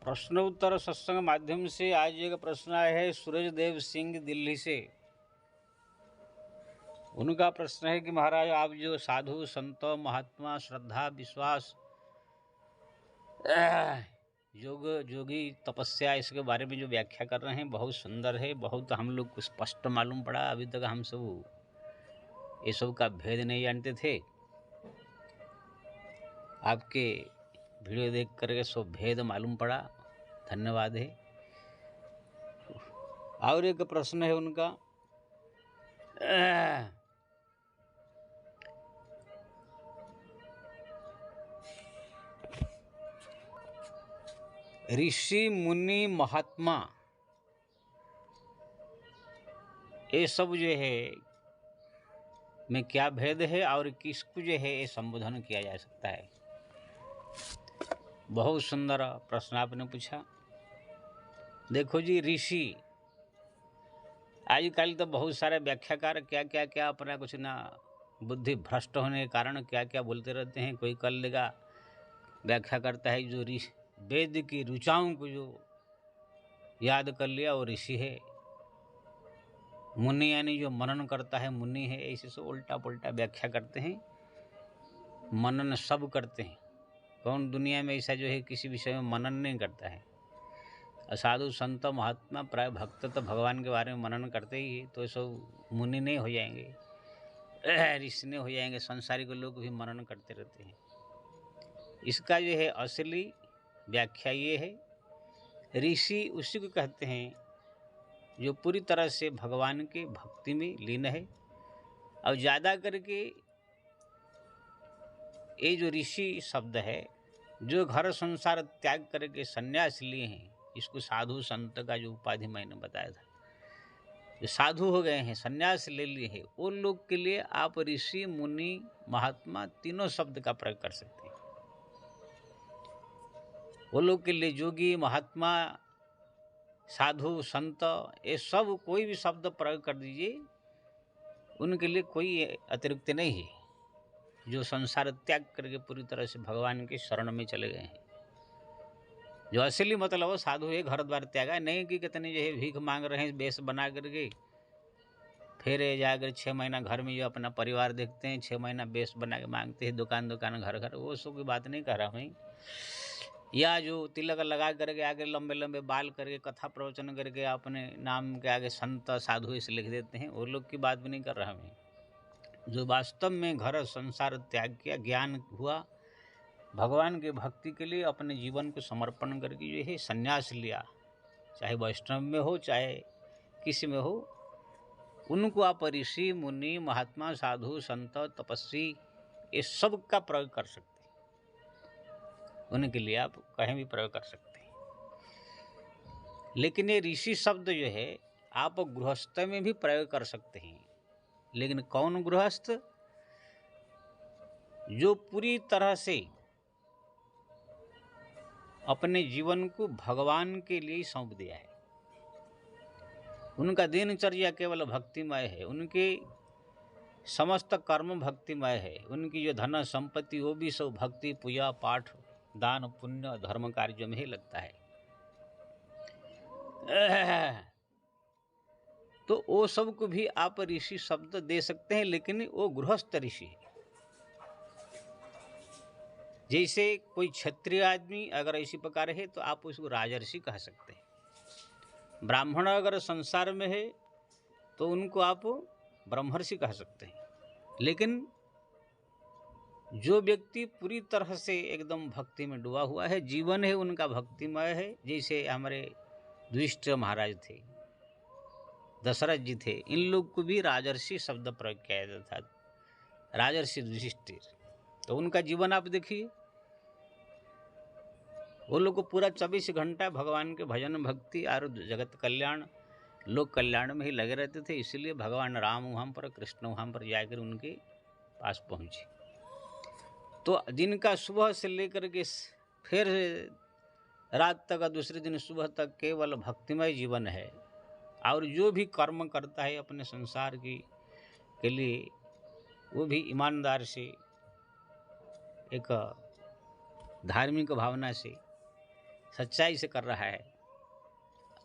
प्रश्न उत्तर सत्संग माध्यम से आज एक प्रश्न आया है सूरज देव सिंह दिल्ली से। उनका प्रश्न है कि महाराज आप जो साधु संत महात्मा श्रद्धा विश्वास योग जोगी तपस्या इसके बारे में जो व्याख्या कर रहे हैं बहुत सुंदर है, बहुत हम लोग को स्पष्ट मालूम पड़ा। अभी तक हम सब ये सब का भेद नहीं जानते थे। आपके वीडियो देख करके सब भेद मालूम पड़ा, धन्यवाद है। और एक प्रश्न है उनका, ऋषि मुनि महात्मा ये सब जो है में क्या भेद है और किसको जो है ये संबोधन किया जा सकता है। बहुत सुंदर प्रश्न आपने पूछा। देखो जी, ऋषि आजकल तो बहुत सारे व्याख्याकार क्या अपना कुछ ना बुद्धि भ्रष्ट होने के कारण क्या क्या बोलते रहते हैं। कोई कर लेगा व्याख्या करता है जो वेद की ऋचाओं को जो याद कर लिया वो ऋषि है। मुनि यानी जो मनन करता है मुनि है। ऐसे से उल्टा पुल्टा व्याख्या करते हैं। मनन सब करते हैं। कौन दुनिया में ऐसा जो है किसी विषय में मनन नहीं करता है। असाधु संत महात्मा प्राय भक्त तो भगवान के बारे में मनन करते ही है, तो सब मुनि नहीं हो जाएंगे, ऋषि नहीं हो जाएंगे। संसारिक लोग भी मनन करते रहते हैं। इसका जो है असली व्याख्या ये है, ऋषि उसी को कहते हैं जो पूरी तरह से भगवान के भक्ति में लीन है। और ज़्यादा करके ये जो ऋषि शब्द है, जो घर संसार त्याग करके संन्यास लिए हैं, इसको साधु संत का जो उपाधि मैंने बताया था, जो साधु हो गए हैं संन्यास ले लिए हैं, उन लोग के लिए आप ऋषि मुनि महात्मा तीनों शब्द का प्रयोग कर सकते हैं। वो लोग के लिए जोगी महात्मा साधु संत ये सब कोई भी शब्द प्रयोग कर दीजिए, उनके लिए कोई अतिरिक्त नहीं है। जो संसार त्याग करके पूरी तरह से भगवान के शरण में चले गए हैं, जो असली मतलब वो साधु है, घर द्वार त्यागा नहीं कि कितने जो है भीख मांग रहे हैं बेस बना करके, फिर जाकर 6 महीना घर में जो अपना परिवार देखते हैं, 6 महीना बेस बना के मांगते हैं दुकान घर घर, वो सब की बात नहीं कर रहा हूँ। या जो तिलक लगा करके आगे लंबे लंबे बाल करके कथा प्रवचन करके अपने नाम के आगे संत साधु इसे लिख देते हैं, वो लोग की बात भी नहीं कर रहा मैं। जो वास्तव में घर संसार त्याग किया, ज्ञान हुआ, भगवान के भक्ति के लिए अपने जीवन को समर्पण करके जो है संन्यास लिया, चाहे वैष्णव में हो चाहे किसी में हो, उनको आप ऋषि मुनि महात्मा साधु संत तपस्वी ये सब का प्रयोग कर सकते हैं। उनके लिए आप कहीं भी प्रयोग कर सकते हैं। लेकिन ये ऋषि शब्द जो है आप गृहस्थ में भी प्रयोग कर सकते हैं। लेकिन कौन गृहस्थ? जो पूरी तरह से अपने जीवन को भगवान के लिए सौंप दिया है, उनका दिनचर्या केवल भक्तिमय है, उनके समस्त कर्म भक्तिमय है, उनकी जो धन संपत्ति वो भी सब भक्ति पूजा पाठ दान पुण्य धर्म कार्य में ही लगता है। तो वो सब को भी आप ऋषि शब्द दे सकते हैं, लेकिन वो गृहस्थ ऋषि है। जैसे कोई क्षत्रिय आदमी अगर इसी प्रकार है तो आप उसको राजर्षि कह सकते हैं। ब्राह्मण अगर संसार में है तो उनको आप ब्रह्मर्षि कह सकते हैं। लेकिन जो व्यक्ति पूरी तरह से एकदम भक्ति में डूबा हुआ है, जीवन है उनका भक्तिमय है, जैसे हमारे युधिष्ठिर महाराज थे, दशरथ जी थे, इन लोग को भी राजर्षि शब्द प्रयोग किया जाता था, राजर्षि युधिष्ठिर। तो उनका जीवन आप देखिए, वो लोग को पूरा 24 घंटा भगवान के भजन भक्ति और जगत कल्याण लोक कल्याण में ही लगे रहते थे। इसलिए भगवान राम वहाँ पर कृष्ण वहाँ पर जाकर उनके पास पहुँचे। तो जिनका सुबह से लेकर के फिर रात तक, दूसरे दिन सुबह तक केवल भक्तिमय जीवन है, और जो भी कर्म करता है अपने संसार के लिए, वो भी ईमानदार से, एक धार्मिक भावना से, सच्चाई से कर रहा है,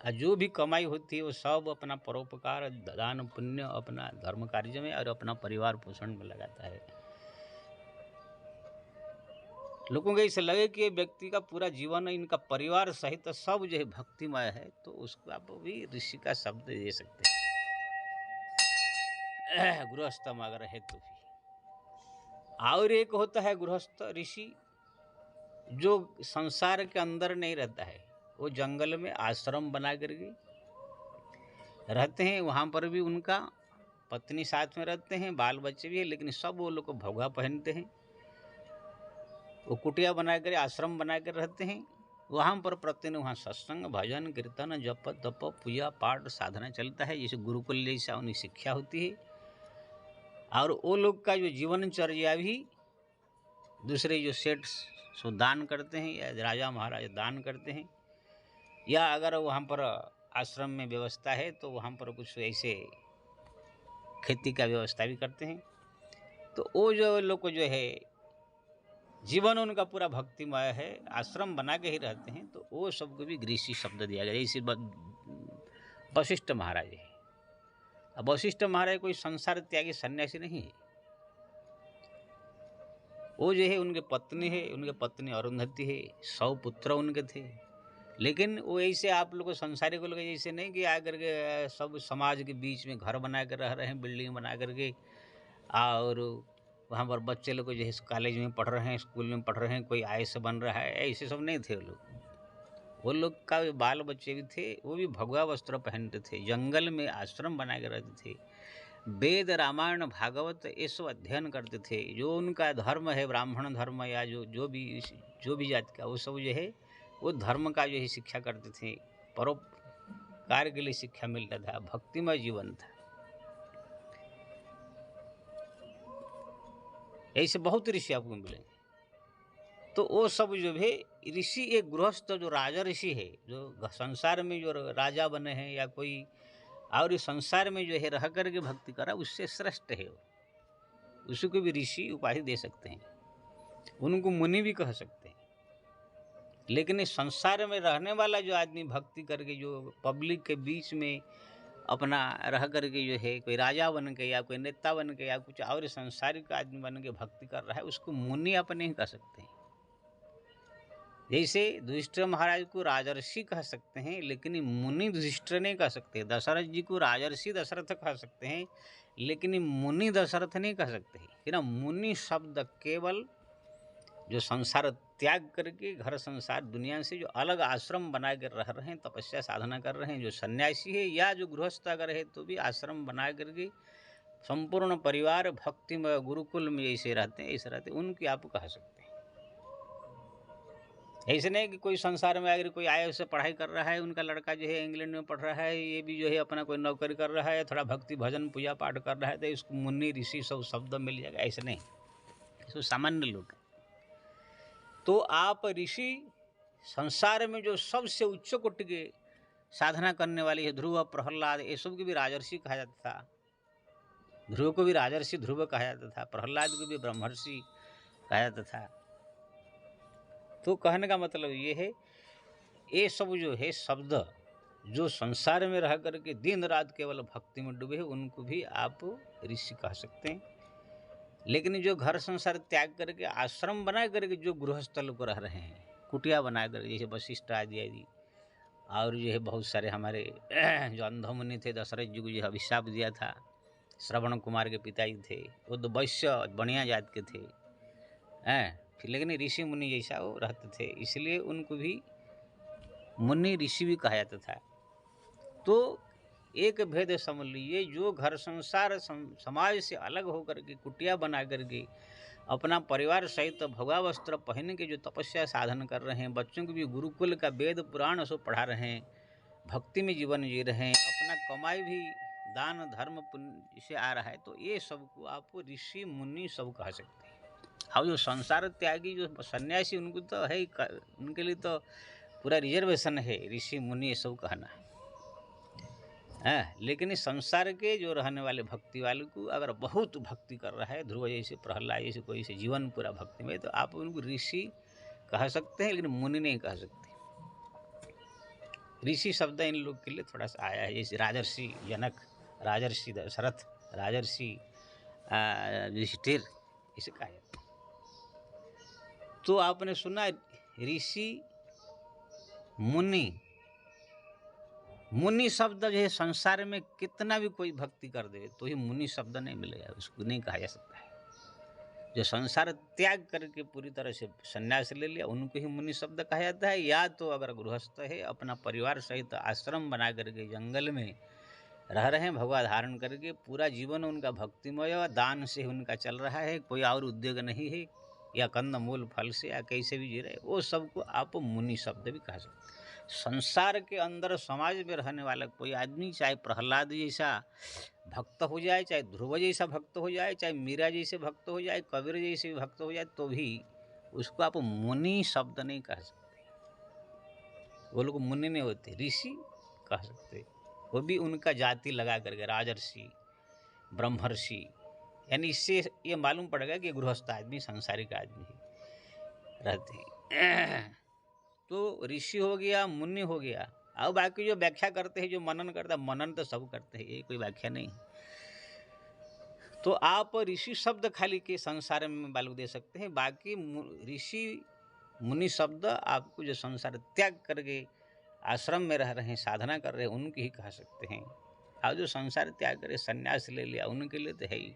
और जो भी कमाई होती है वो सब अपना परोपकार, दान पुण्य, अपना धर्म कार्य में और अपना परिवार पोषण में लगाता है। लोगों को ऐसे लगे कि ये व्यक्ति का पूरा जीवन, इनका परिवार सहित सब जो है भक्तिमय है, तो उसको आप भी ऋषि का शब्द दे सकते हैं, गृहस्थ अगर है तो भी। और एक होता है गृहस्थ ऋषि, जो संसार के अंदर नहीं रहता है, वो जंगल में आश्रम बना करके रहते हैं। वहाँ पर भी उनका पत्नी साथ में रहते हैं, बाल बच्चे भी हैं, लेकिन सब वो लोग को भोगा पहनते हैं। वो कुटिया बना कर, आश्रम बना कर रहते हैं। वहाँ पर प्रतिदिन वहाँ सत्संग, भजन, कीर्तन, जप तप, पूजा पाठ, साधना चलता है, जैसे गुरुकुल जैसा उनकी शिक्षा होती है। और वो लोग का जो जीवनचर्या भी दूसरे जो सेठ सो दान करते हैं, या राजा महाराज दान करते हैं, या अगर वहाँ पर आश्रम में व्यवस्था है तो वहाँ पर कुछ ऐसे खेती का व्यवस्था भी करते हैं। तो वो जो लोग जो है जीवन उनका पूरा भक्तिमय है, आश्रम बना के ही रहते हैं, तो वो सबको भी ऋषि शब्द दिया गया। जैसे वशिष्ठ महाराज है। अब वशिष्ठ महाराज कोई संसार त्यागी सन्यासी नहीं है। वो जो है उनके पत्नी है, उनके पत्नी अरुंधति है, 100 पुत्र उनके थे। लेकिन वो ऐसे आप लोग संसारी को लोग जैसे नहीं कि आकर के सब समाज के बीच में घर बना कर रह रहे हैं, बिल्डिंग बना करके, और वहाँ पर बच्चे लोग जो है कॉलेज में पढ़ रहे हैं, स्कूल में पढ़ रहे हैं, कोई IAS बन रहा है, ऐसे सब नहीं थे वो लोग। वो लोग का बाल बच्चे भी थे, वो भी भगवा वस्त्र पहनते थे, जंगल में आश्रम बना कर रहते थे, वेद रामायण भागवत ये सब अध्ययन करते थे। जो उनका धर्म है, ब्राह्मण धर्म या जो भी जाति का, वो सब जो है वो धर्म का जो है शिक्षा करते थे, परोपकार के लिए शिक्षा मिलता था, भक्तिमय जीवन था। ऐसे बहुत ऋषि आपको मिलेंगे। तो वो सब जो है ऋषि, एक गृहस्थ जो राजा ऋषि है, जो संसार में जो राजा बने हैं या कोई और इस संसार में जो है रह करके भक्ति करा, उससे श्रेष्ठ है वो, उसको भी ऋषि उपाधि दे सकते हैं, उनको मुनि भी कह सकते हैं। लेकिन इस संसार में रहने वाला जो आदमी भक्ति करके जो पब्लिक के बीच में अपना रह करके जो है कोई राजा बन के या कोई नेता बन के या कुछ और संसारिक आदमी बन के भक्ति कर रहा है, उसको मुनि अपने ही कह सकते हैं। जैसे युधिष्ठिर महाराज को राजर्षि कह सकते हैं, लेकिन मुनि युधिष्ठिर नहीं कह सकते। दशरथ जी को राजर्षि दशरथ कह सकते हैं, लेकिन मुनि दशरथ नहीं कह सकते हैं। कि ना, मुनि शब्द केवल जो संसार त्याग करके घर संसार दुनिया से जो अलग आश्रम बना कर रह रहे हैं, तपस्या साधना कर रहे हैं, जो सन्यासी है या जो गृहस्थ अगर है तो भी आश्रम बना करके संपूर्ण परिवार भक्ति में गुरुकुल में ऐसे रहते हैं, ऐसे रहते हैं, उनकी आप कह सकते हैं। ऐसे नहीं कि कोई संसार में अगर कोई आया उससे पढ़ाई कर रहा है, उनका लड़का जो है इंग्लैंड में पढ़ रहा है, ये भी जो है अपना कोई नौकरी कर रहा है, थोड़ा भक्ति भजन पूजा पाठ कर रहा है, तो इसको मुनि ऋषि सब शब्द मिल जाएगा, ऐसे नहीं। इसको सामान्य लोग। तो आप ऋषि संसार में जो सबसे उच्च कोटि के साधना करने वाली है, ध्रुव, प्रहलाद, ये सब को भी राजर्षि कहा जाता था। ध्रुव को भी राजर्षि ध्रुव कहा जाता था, प्रहलाद को भी ब्रह्मर्षि कहा जाता था। तो कहने का मतलब ये है, ये सब जो है शब्द जो संसार में रह करके दिन रात केवल भक्ति में डूबे हैं, उनको भी आप ऋषि कह सकते हैं। लेकिन जो घर संसार त्याग करके आश्रम बना करके जो गृहस्थ लोग रह रहे हैं, कुटिया बना कर, जैसे वशिष्ठ आदि और जो है बहुत सारे हमारे जो अंधमुनि थे, दशरथ जी को जो अभिशाप दिया था, श्रवण कुमार के पिताजी थे, वो तो वैश्य बढ़िया जात के थे, फिर लेकिन ऋषि मुनि जैसा वो रहते थे, इसलिए उनको भी मुनि ऋषि भी कहा जाता था। तो एक भेद समझ लीजिए, जो घर संसार समाज से अलग होकर के कुटिया बना करके अपना परिवार सहित भगवा वस्त्र पहन के जो तपस्या साधन कर रहे हैं, बच्चों को भी गुरुकुल का वेद पुराण सब पढ़ा रहे हैं, भक्ति में जीवन जी रहे हैं, अपना कमाई भी दान धर्म पुण्य से आ रहा है, तो ये सबको आप ऋषि मुनि सब कह सकते हैं। और जो संसार त्यागी जो सन्यासी, उनको तो है, उनके लिए तो पूरा रिजर्वेशन है ऋषि मुनि ये सब कहना है। लेकिन इस संसार के जो रहने वाले भक्ति वाले को अगर बहुत भक्ति कर रहा है, ध्रुव जैसे, प्रहलाद जैसे, कोई से जीवन पूरा भक्ति में, तो आप उनको ऋषि कह सकते हैं, लेकिन मुनि नहीं कह सकते। ऋषि शब्द इन लोग के लिए थोड़ा सा आया है, जैसे राजर्षि जनक, राजर्षि दशरथ, राजर्षि युधिष्ठिर, इसे कहा जाता है। तो आपने सुना ऋषि मुनि, मुनि शब्द जो है संसार में कितना भी कोई भक्ति कर दे तो ही मुनि शब्द नहीं मिलेगा, उसको नहीं कहा जा सकता है। जो संसार त्याग करके पूरी तरह से संन्यास ले लिया उनको ही मुनि शब्द कहा जाता है। या तो अगर गृहस्थ है, अपना परिवार सहित आश्रम बना करके जंगल में रह रहे हैं, भगवा धारण करके पूरा जीवन उनका भक्तिमय दान से उनका चल रहा है, कोई और उद्योग नहीं है, या कंद मूल फल से या कैसे भी जी रहे, वो सबको आप मुनि शब्द भी कह सकते हैं। संसार के अंदर समाज में रहने वाला कोई आदमी, चाहे प्रहलाद जैसा भक्त हो जाए, चाहे ध्रुव जैसा भक्त हो जाए, चाहे मीरा जैसे भक्त हो जाए, कबीर जैसे भक्त हो जाए, तो भी उसको आप मुनि शब्द नहीं कह सकते। वो लोग मुनि नहीं होते, ऋषि कह सकते। वो भी उनका जाति लगा करके राजर्षि, ब्रह्मर्षि, यानी इससे ये मालूम पड़ेगा कि गृहस्थ आदमी, सांसारिक आदमी रहते हैं। तो ऋषि हो गया, मुनि हो गया। अब बाकी जो व्याख्या करते हैं, जो मनन करता है, मनन तो सब करते हैं, ये कोई व्याख्या नहीं। तो आप ऋषि शब्द खाली के संसार में मालूम दे सकते हैं, बाकी ऋषि मुनि शब्द आपको जो संसार त्याग करके आश्रम में रह रहे हैं, साधना कर रहे हैं, उनकी ही कह सकते हैं। और जो संसार त्याग करे, संन्यास ले लिया, उनके लिए तो है ही।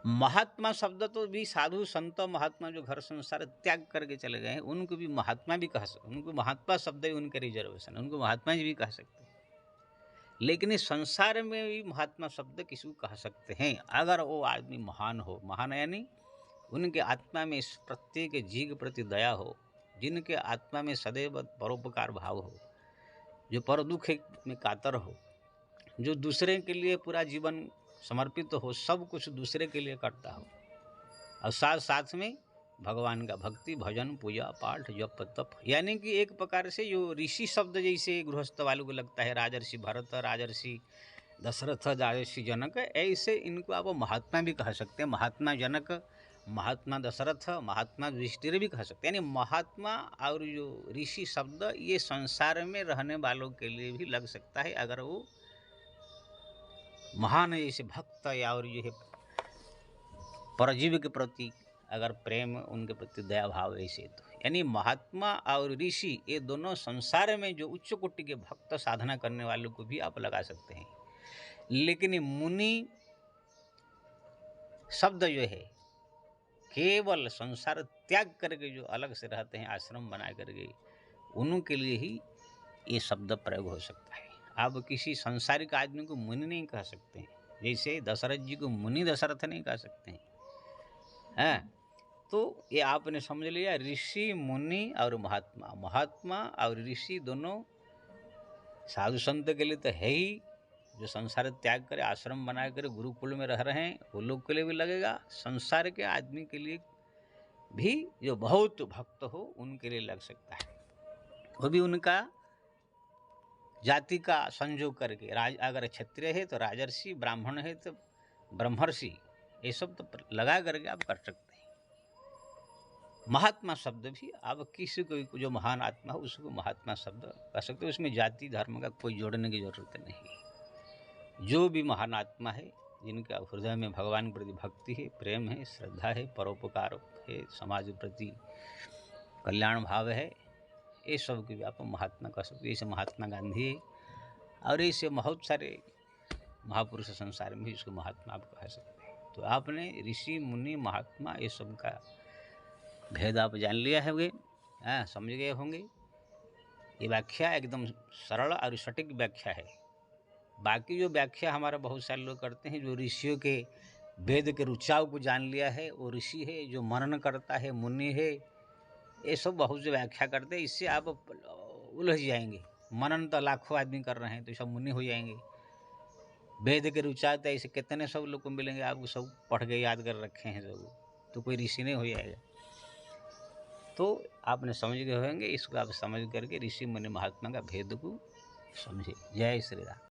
महात्मा शब्द तो भी साधु संत महात्मा जो घर संसार त्याग करके चले गए हैं उनको भी महात्मा भी कह सकते, उनको महात्मा शब्द भी उनके रिजर्वेशन, उनको महात्मा जी भी कह सकते हैं। लेकिन इस संसार में भी महात्मा शब्द किसी को कह सकते हैं अगर वो आदमी महान हो। महान यानी उनके आत्मा में प्रत्येक जीव के प्रति दया हो, जिनके आत्मा में सदैव परोपकार भाव हो, जो पर दुख में कातर हो, जो दूसरे के लिए पूरा जीवन समर्पित हो, सब कुछ दूसरे के लिए करता हो, और साथ साथ में भगवान का भक्ति, भजन, पूजा पाठ, जप तप, यानी कि एक प्रकार से जो ऋषि शब्द जैसे गृहस्थ वालों को लगता है, राजर्षि भरत, राजर्षि दशरथ, राजर्षि जनक, ऐसे इनको आप महात्मा भी कह सकते हैं। महात्मा जनक, महात्मा दशरथ, महात्मा युधिष्ठिर भी कह सकते हैं। यानी महात्मा और जो ऋषि शब्द ये संसार में रहने वालों के लिए भी लग सकता है अगर वो महान जैसे भक्त या और जो है परजीव के प्रति अगर प्रेम, उनके प्रति दया भाव ऐसे। तो यानी महात्मा और ऋषि ये दोनों संसार में जो उच्च कोटि के भक्त साधना करने वालों को भी आप लगा सकते हैं। लेकिन मुनि शब्द जो है केवल संसार त्याग करके जो अलग से रहते हैं, आश्रम बना करके, उनके लिए ही ये शब्द प्रयोग हो सकता है। आप किसी संसारिक आदमी को मुनि नहीं कह सकते हैं, जैसे दशरथ जी को मुनि दशरथ नहीं कह सकते हैं। तो ये आपने समझ लिया, ऋषि मुनि और महात्मा। महात्मा और ऋषि दोनों साधु संत के लिए तो है ही, जो संसार त्याग करे, आश्रम बना कर गुरुकुल में रह रहे हैं, वो लोग के लिए भी लगेगा। संसार के आदमी के लिए भी जो बहुत भक्त हो उनके लिए लग सकता है। वो भी उनका जाति का संयोग करके, अगर क्षत्रिय है तो राजर्षि, ब्राह्मण है तो ब्रह्मर्षि, ये सब तो लगा करके आप कर सकते हैं। महात्मा शब्द भी आप किसी को जो महान आत्मा हो उसको महात्मा शब्द कह सकते हो। उसमें जाति धर्म का कोई जोड़ने की जरूरत नहीं। जो भी महान आत्मा है, जिनका हृदय में भगवान के प्रति भक्ति है, प्रेम है, श्रद्धा है, परोपकार है, समाज के प्रति कल्याण भाव है, ये सब की भी आप महात्मा कह सकते हो। जैसे महात्मा गांधी है और ऐसे बहुत सारे महापुरुष संसार में इसको महात्मा आप कह सकते हैं। तो आपने ऋषि मुनि महात्मा ये सब का भेद आप जान लिया है, समझ गए होंगे। ये व्याख्या एकदम सरल और सटीक व्याख्या है। बाकी जो व्याख्या हमारा बहुत सारे लोग करते हैं, जो ऋषियों के वेद के रुचाव को जान लिया है वो ऋषि है, जो मनन करता है मुनि है, ये सब बहुत से व्याख्या करते हैं। इससे आप उलझ जाएंगे। मनन तो लाखों आदमी कर रहे हैं तो सब मुनि हो जाएंगे। वेद के रुचाते ऐसे कितने सब लोग को मिलेंगे, आपको सब पढ़ के याद कर रखे हैं सब, तो कोई ऋषि नहीं हो जाएगा। तो आपने समझ गए होंगे, इसको आप समझ करके ऋषि मुनि महात्मा का भेद को समझे। जय श्री राम।